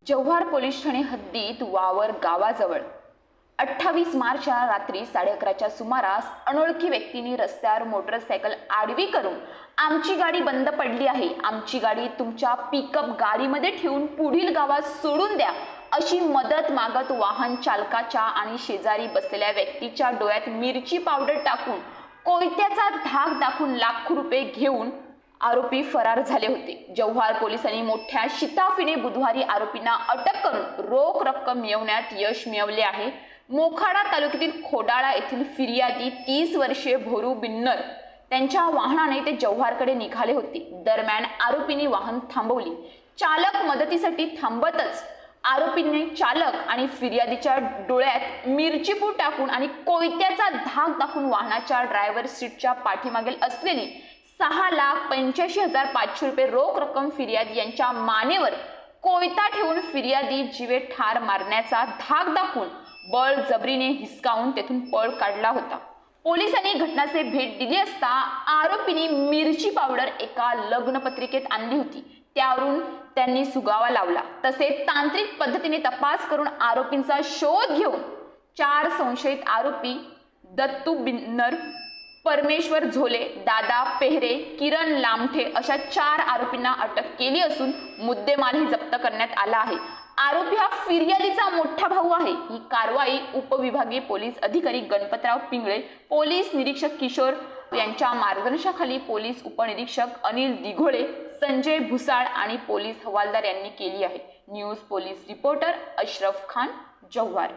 Jawhar police Thane हद्दीत वावर गावाजवळ 28 मार्चच्या रात्री 11:30च्या सुमारास अनोळखी व्यक्तींनी रस्त्यावर मोटरसायकल आडवी करून आमची गाडी बंद पडली आहे, आमची गाडी तुमच्या पिकअप गाडीमध्ये ठेवून पुढील गावात सोडून द्या अशी मदत मागत वाहन चालकाच्या आणि शेजारी बसलेल्या व्यक्तीच्या डोळ्यात मिरची पावडर टाकून कोयत्याचा धाक दाखवून लाखो रुपये घेऊन आरोपी फरार झाले होते। जव्हार पोलिसांनी मोठ्या शिताफीने बुधवारी आरोपींना अटक करून रोख रक्कम मिळवण्यात यश मिळवले आहे। मोखाडा तालुक्यातील खोडाळा येथील फिर्यादी 30 वर्षीय भोरू बिन्नर त्यांच्या वाहनाने ते जव्हारकडे निघाले होते। दरम्यान आरोपींनी वाहन थांबवली। चालक मदतीसाठी थांबतच आरोपींनी चालक आणि फिर्यादीच्या डोळ्यात मिरचीपूड टाकून आणि कोयत्याचा धाक दाखवून वाहनाच्या ड्रायव्हर सीटच्या पाठीमागील असलेली 6,85,500 रुपये रोख रक्कम फिर्यादी यांच्या मानेवर कोयता ठेवून फिर्यादी जीवे ठार मारण्याचा धाक दाखवून बळजबरीने हिसकावून तेथून पळ काढला होता। पोलिसांनी घटनास्थळी भेट दिली असता आरोपींनी मिरची पावडर एका लग्नपत्रिकेत आणली होती, त्यावरून त्यांनी सुगावा लावला। तसेच तांत्रिक पद्धतीने तपास करून आरोपींचा शोध घेऊन 4 संशयित आरोपी दत्तू बिन्नर, परमेश्वर झोले, दादा पेहरे, किरण लामठे अशा 4 आरोपींना अटक केली असून मुद्देमालही जप्त करण्यात आला आहे। आरोपी हा फिर्यादीचा मोठा भाऊ आहे। ही कारवाई उपविभागीय पोलीस अधिकारी गणपतराव पिंगळे, पोलीस निरीक्षक किशोर यांच्या मार्गदर्शनाखाली पोलीस उपनिरीक्षक अनिल दिघोळे, संजय भुसाळ आणि पोलीस हवालदार यांनी केली आहे। News police reporter Ashraf Khan, Jawhar.